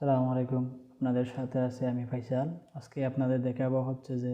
আসসালামু আলাইকুম। আপনাদের সাথে আছি আমি ফাইসাল। আজকে আপনাদের দেখাবো হচ্ছে যে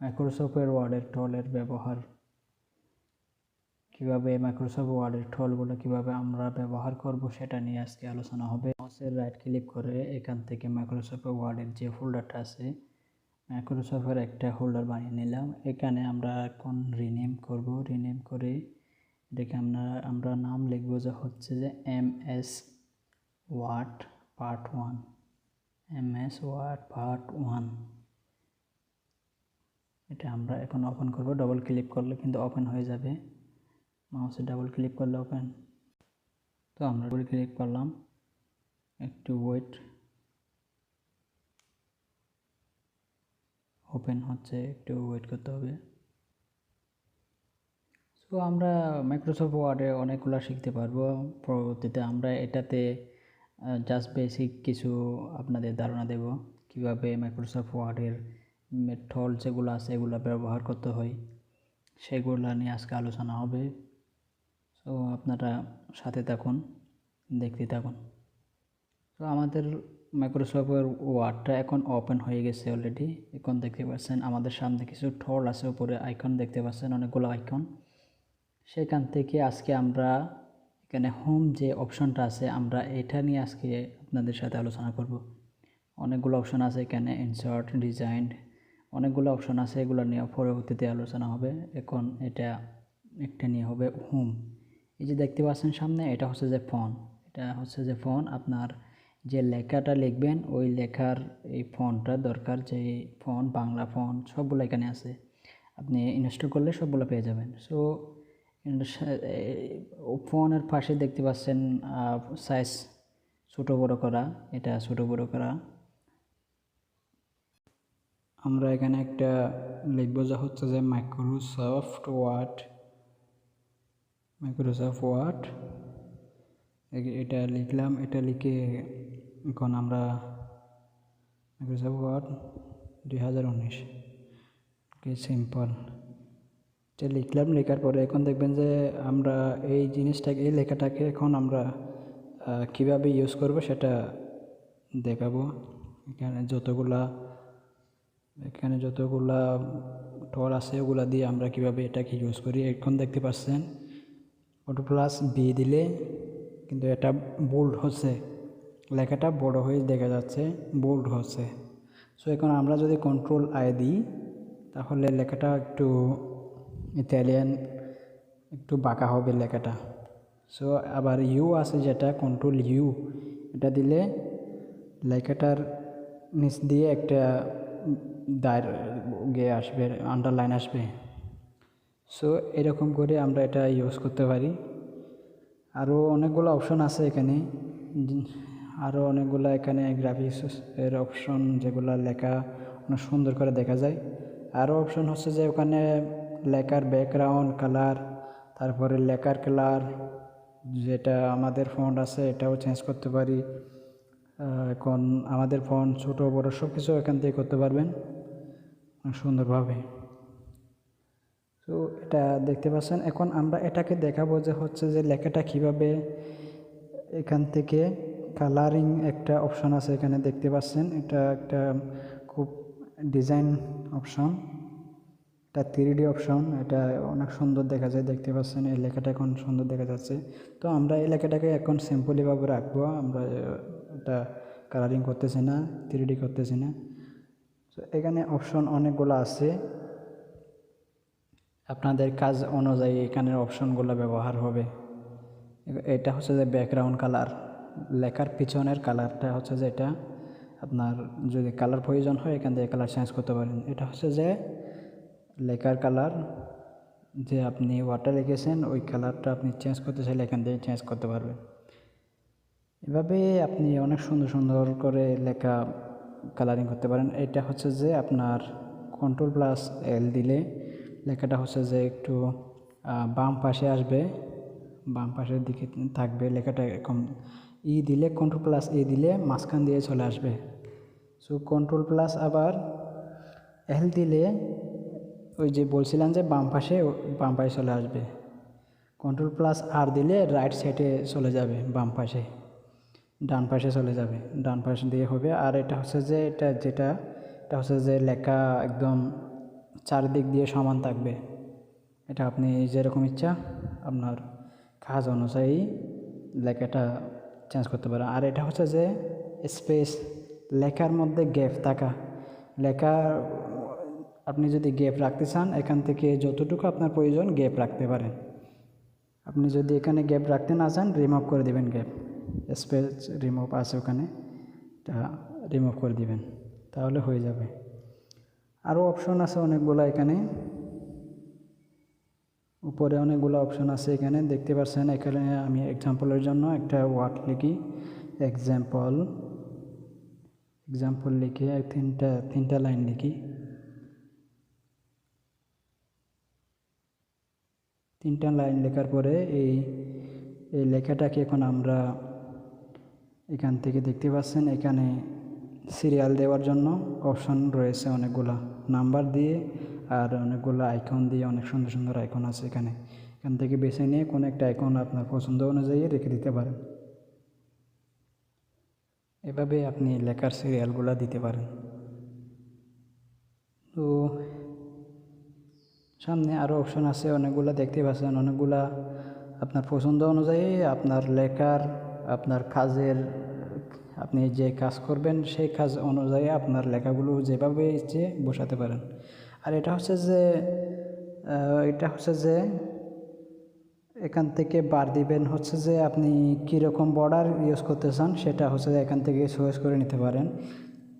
মাইক্রোসফট ওয়ার্ডের টুলের ব্যবহার, কিভাবে মাইক্রোসফট ওয়ার্ডের টুলগুলো কিভাবে আমরা ব্যবহার করব সেটা নিয়ে আজকে আলোচনা হবে। মাউসের রাইট ক্লিক করে এখান থেকে মাইক্রোসফট ওয়ার্ডের যে ফোল্ডারটা আছে, মাইক্রোসফটের একটা ফোল্ডার বানিয়ে নিলাম। এখানে আমরা এখন রিনেম করব। রিনেম করে এটাকে আমরা নাম লিখব যে হচ্ছে যে MS word part 1, MS word part 1। এটা আমরা এখন ওপেন করব। ডবল ক্লিক করলে কিন্তু ওপেন হয়ে যাবে। মাউসে ডাবল ক্লিক করলে ওপেন। তো আমরা ডবল ক্লিক করলাম, একটু ওয়েট, ওপেন হচ্ছে, একটু ওয়েট করতে হবে। তো আমরা মাইক্রোসফট ওয়ার্ডে অনেকগুলো শিখতে পারবো পরবর্তীতে। আমরা এটাতে জাস্ট বেসিক কিছু আপনাদের ধারণা দেব কিভাবে মাইক্রোসফট ওয়ার্ডের টুল যেগুলো আছে এগুলো ব্যবহার করতে হয়, সেগুলো নিয়ে আজকে আলোচনা হবে। তো আপনারা সাথে থাকুন, দেখতে থাকুন। তো আমাদের মাইক্রোসফট ওয়ার্ডটা এখন ওপেন হয়ে গেছে অলরেডি। এখন দেখতে পাচ্ছেন আমাদের সামনে কিছু টুল আছে, উপরে আইকন দেখতে পাচ্ছেন, অনেকগুলো আইকন। সেখান থেকে আজকে আমরা এখানে হোম যে অপশনটা আছে, আমরা এটা নিয়ে আজকে আপনাদের সাথে আলোচনা করব। অনেকগুলো অপশন আছে এখানে, ইনসার্ট, ডিজাইন, অনেকগুলো অপশন আছে, এগুলো নিয়ে পরবর্তীতে আলোচনা হবে। এখন এটা একটা নিয়ে হবে হোম। এই যে দেখতে পাচ্ছেন সামনে, এটা হচ্ছে যে ফোন। এটা হচ্ছে যে ফোন, আপনার যে লেখাটা লিখবেন ওই লেখার এই ফন্টটা দরকার। যে ফোন, বাংলা ফোন সবগুলো এখানে আছে, আপনি ইনস্টল করলে সবগুলো পেয়ে যাবেন। সো ফোনের পাশে দেখতে পাচ্ছেন সাইজ ছোটো বড়ো করা, এটা ছোটো বড়ো করা। আমরা এখানে একটা লিখব যা হচ্ছে যে মাইক্রোসফট ওয়ার্ড, এটা লিখলাম। এটা লিখে এখন আমরা মাইক্রোসফট ওয়ার্ড 2019 সিম্পল এটা লিখলাম। লেখার পরে এখন দেখবেন যে আমরা এই জিনিসটাকে, এই লেখাটাকে এখন আমরা কিভাবে ইউজ করব সেটা দেখাবো। এখানে যতগুলা টুল আছে ওগুলা দিয়ে আমরা কিভাবে এটাকে ইউজ করি। এখন দেখতে পাচ্ছেন Ctrl+B দিলে কিন্তু এটা বোল্ড হচ্ছে, লেখাটা বড় হয়ে দেখা যাচ্ছে, বোল্ড হচ্ছে। সো এখন আমরা যদি Ctrl+I দিই তাহলে লেখাটা একটু ইতালিয়ান, একটু বাঁকা হবে লেখাটা। সো আবার ইউ আছে যেটা, Ctrl+U, এটা দিলে লেখাটার নিচ দিয়ে একটা দায়ের গিয়ে আসবে, আন্ডারলাইন আসবে। সো এরকম করে আমরা এটা ইউজ করতে পারি। আরও অনেকগুলো অপশন আছে এখানে, আরও অনেকগুলো এখানে গ্রাফিক্সের অপশন, যেগুলো লেখা অনেক সুন্দর করে দেখা যায়। আরও অপশন হচ্ছে যে ওখানে লেখার ব্যাকগ্রাউন্ড কালার, তারপরে লেখার কালার, যেটা আমাদের ফন্ট আছে এটাও চেঞ্জ করতে পারি। এখন আমাদের ফন্ট ছোটো বড়ো সব কিছু এখান থেকে করতে পারবেন সুন্দরভাবে। তো এটা দেখতে পাচ্ছেন। এখন আমরা এটাকে দেখাবো যে হচ্ছে যে লেখাটা কিভাবে, এখান থেকে কালারিং একটা অপশন আছে এখানে দেখতে পাচ্ছেন। এটা একটা খুব ডিজাইন অপশন, এটা 3D অপশন, এটা অনেক সুন্দর দেখা যায়। দেখতে পাচ্ছেন এই লেখাটা এখন সুন্দর দেখা যাচ্ছে। তো আমরা এই লেখাটাকে এখন সিম্পলিভাবে রাখবো, আমরা এটা কালারিং করতেছি না, 3D করতেছি না। তো এখানে অপশন অনেকগুলো আছে, আপনাদের কাজ অনুযায়ী এখানের অপশনগুলো ব্যবহার হবে। এটা হচ্ছে যে ব্যাকগ্রাউন্ড কালার, লেখার পিছনের কালারটা হচ্ছে যে এটা আপনার যদি কালার প্রয়োজন হয় এখান থেকে কালার চেঞ্জ করতে পারেন। এটা হচ্ছে যে লেখার কালার, যে আপনি ওয়াটার লিখেছেন ওই কালারটা আপনি চেঞ্জ করতে চাইলে এখান থেকে চেঞ্জ করতে পারবেন। এভাবে আপনি অনেক সুন্দর সুন্দর করে লেখা কালারিং করতে পারেন। এটা হচ্ছে যে আপনার Ctrl+L দিলে লেখাটা হচ্ছে যে একটু বাম পাশে আসবে, বাম পাশের দিকে থাকবে লেখাটা। এরকম ই দিলে, Ctrl+E দিলে মাঝখান দিয়ে চলে আসবে। সো Ctrl+ আবার L দিলে ওই যে বলছিলাম যে বাম পাশে চলে আসবে। Ctrl+R দিলে রাইট সাইডে চলে যাবে বাম পাশে। ডান পাশে চলে যাবে, ডান পাশ দিয়ে হবে। আর এটা হচ্ছে যে এটা হচ্ছে যে লেখা একদম চারিদিক দিয়ে সমান থাকবে। এটা আপনি যেরকম ইচ্ছা আপনার কাজ অনুযায়ী লেখাটা চেঞ্জ করতে পারেন। আর এটা হচ্ছে যে স্পেস, লেখার মধ্যে গ্যাপ থাকা, লেখা আপনি যদি গ্যাপ রাখতে চান এখান থেকে যতটুকু আপনার প্রয়োজন গ্যাপ রাখতে পারেন। আপনি যদি এখানে গ্যাপ রাখতে না চান রিমুভ করে দেবেন, গ্যাপ স্পেস রিমুভ আছে ওখানে, এটা রিমুভ করে দিবেন, তাহলে হয়ে যাবে। আরও অপশন আছে অনেকগুলো, এখানে উপরে অনেকগুলো অপশন আছে এখানে দেখতে পাচ্ছেন। এখানে আমি এক্সাম্পলের জন্য একটা ওয়ার্ড লিখি, এক্সাম্পল লিখে তিনটা লাইন লিখি। তিনটা লাইন লেখার পরে এই লেখাটাকে এখন আমরা এখান থেকে দেখতে পাচ্ছেন এখানে সিরিয়াল দেওয়ার জন্য অপশন রয়েছে অনেকগুলা, নাম্বার দিয়ে আর অনেকগুলো আইকন দিয়ে, অনেক সুন্দর সুন্দর আইকন আছে এখানে। এখান থেকে বেছে নিয়ে কোনো একটা আইকন আপনার পছন্দ অনুযায়ী রেখে দিতে পারেন। এভাবে আপনি লেখার সিরিয়ালগুলো দিতে পারেন। তো সামনে আরও অপশন আছে অনেকগুলো, দেখতে পাচ্ছেন অনেকগুলা। আপনার পছন্দ অনুযায়ী আপনার লেখার, আপনার কাজের, আপনি যে কাজ করবেন সেই কাজ অনুযায়ী আপনার লেখাগুলো যেভাবে ইচ্ছে বসাতে পারেন। আর এটা হচ্ছে যে এখান থেকে বার দিবেন হচ্ছে যে আপনি কীরকম বর্ডার ইউজ করতে চান সেটা হচ্ছে যে এখান থেকে চয়েস করে নিতে পারেন।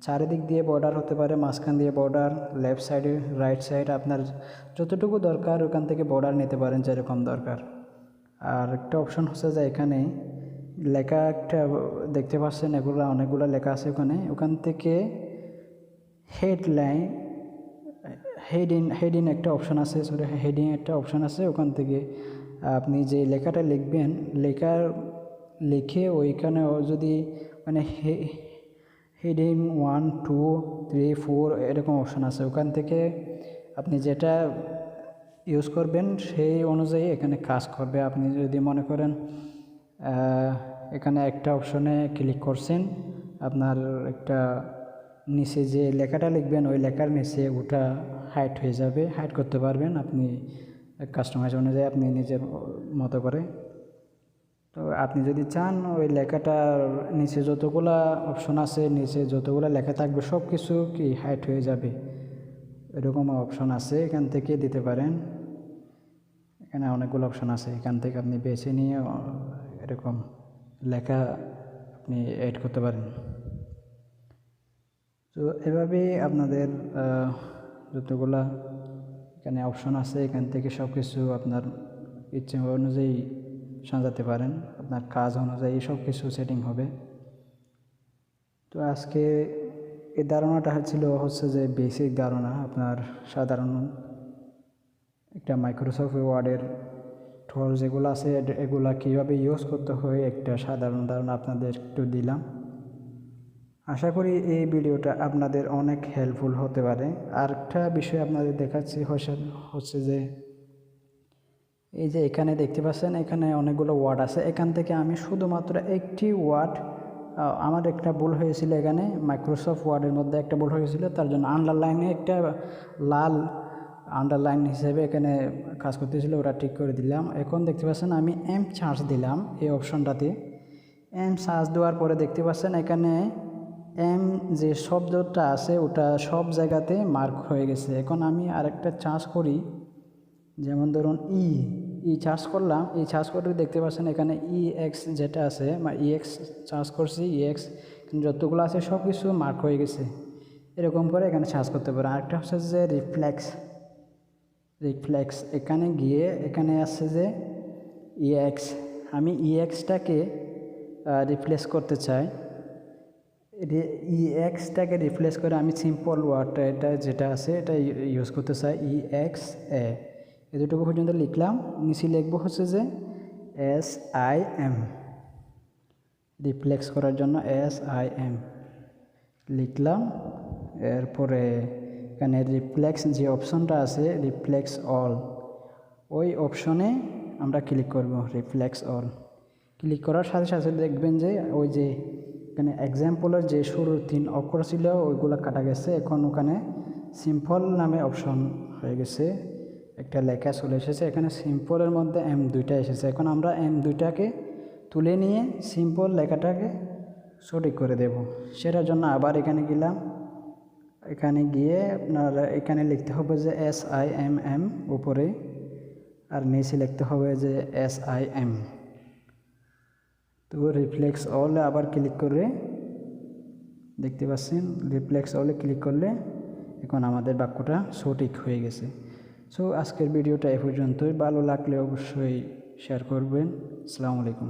চারিদিক দিয়ে বর্ডার হতে পারে, মাঝখান দিয়ে বর্ডার, লেফট সাইডে, রাইট সাইড, আপনার যতটুকু দরকার ওখান থেকে বর্ডার নিতে পারেন যেরকম দরকার। আর একটা অপশন হচ্ছে যে এখানে লেখা একটা দেখতে পাচ্ছেন, অনেকগুলো লেখা আছে ওখান থেকে হেডিং একটা অপশন আছে, হেডিং একটা অপশন আছে। ওখান থেকে আপনি যে লেখাটা লিখবেন, লিখে ওইখানে যদি মানে হেডিং 1, 2, 3, 4 এরকম অপশন আছে, ওখান থেকে আপনি যেটা ইউজ করবেন সেই অনুযায়ী এখানে কাজ করবে। আপনি যদি মনে করেন এখানে একটা অপশনে ক্লিক করছেন, আপনার একটা নিচে যে লেখাটা লিখবেন ওই লেখার নিচে ওটা হাইড হয়ে যাবে, হাইড করতে পারবেন আপনি কাস্টমাইজ অনুযায়ী, আপনি নিজের মতো করে। তো আপনি যদি চান ওই লেখাটার নিচে যতগুলা অপশন আছে, নিচে যতগুলো লেখা থাকবে সব কিছু কি হাইড হয়ে যাবে, এরকম অপশন আছে, এখান থেকে দিতে পারেন। এখানে অনেকগুলো অপশন আছে, এখান থেকে আপনি বেছে নিয়ে এরকম লেখা আপনি এড করতে পারেন। তো এভাবেই আপনাদের যতগুলা এখানে অপশন আছে এখান থেকে সব কিছু আপনার ইচ্ছে অনুযায়ী সাজাতে পারেন, আপনার কাজ অনুযায়ী সব কিছু সেটিং হবে। তো আজকে এই ধারণাটা হচ্ছে যে বেসিক ধারণা, আপনার সাধারণ একটা মাইক্রোসফট ওয়ার্ডের টুল যেগুলো আছে এগুলা কীভাবে ইউজ করতে হয় একটা সাধারণ ধারণা আপনাদের একটু দিলাম। আশা করি এই ভিডিওটা আপনাদের অনেক হেল্পফুল হতে পারে। আর একটা বিষয় আপনাদের দেখাচ্ছি হচ্ছে যে এই যে এখানে দেখতে পাচ্ছেন এখানে অনেকগুলো ওয়ার্ড আছে, এখান থেকে আমি শুধুমাত্র একটি ওয়ার্ড, আমার একটা ভুল হয়েছিল এখানে মাইক্রোসফট ওয়ার্ডের মধ্যে একটা ভুল হয়েছিল, তার জন্য আন্ডারলাইনে একটা লাল আন্ডারলাইন হিসেবে এখানে কাজ করতেছিল, ওটা ঠিক করে দিলাম। এখন দেখতে পাচ্ছেন আমি এম সার্চ দিলাম এই অপশনটাতে, এম সার্চ দেওয়ার পরে দেখতে পাচ্ছেন এখানে এম যে শব্দটা আছে ওটা সব জায়গাতে মার্ক হয়ে গেছে। এখন আমি আরেকটা সার্চ করি, যেমন ধরুন সার্চ করলাম, সার্চ করে দেখতে পাচ্ছেন এখানে EX যেটা আছে, EX সার্চ করছি, EX যতগুলো আছে সব কিছু মার্ক হয়ে গেছে। এরকম করে এখানে সার্চ করতে পারেন। আরেকটা হচ্ছে যে রিফ্লেক্স, এখানে গিয়ে এখানে আছে যে EX, আমি EXটাকে রিপ্লেস করতে চাই, EXটাকে রিপ্লেস করে আমি সিম্পল ওয়ার্ডটা এটা যেটা আছে এটা ইউজ করতে চাই, EXA, এতটুকু পর্যন্ত লিখলাম। নিচে লিখবো হচ্ছে যে SIM, রিপ্লেক্স করার জন্য SIM লিখলাম। এরপরে এখানে রিপ্লেক্স যে অপশনটা আছে রিপ্লেক্স অল, ওই অপশনে আমরা ক্লিক করব, রিপ্লেক্স অল ক্লিক করার সাথে সাথে দেখবেন যে ওই যে এখানে এক্সাম্পলের যে শুরুর 3 অক্ষর ছিল ওইগুলো কাটা গেছে। এখন ওখানে সিম্পল নামে অপশন হয়ে গেছে, একটা লেখা চলে এসেছে। এখানে সিম্পলের মধ্যে M2টা এসেছে। এখন আমরা M2টাকে তুলে নিয়ে সিম্পল লেখাটাকে সঠিক করে দেব। সেটার জন্য আবার এখানে গেলাম। এখানে গিয়ে আপনার এখানে লিখতে হবে যে SIMM উপরে, আর নিচে লিখতে হবে যে SIM। তো রিফ্লেক্স অলে আবার ক্লিক করে দেখতে পাচ্ছেন, রিফ্লেক্স অলে ক্লিক করলে এখন আমাদের বাক্যটা সঠিক হয়ে গেছে। সো আজকের ভিডিওটা এ পর্যন্তই। ভালো লাগলে অবশ্যই শেয়ার করবেন। আসসালামু আলাইকুম।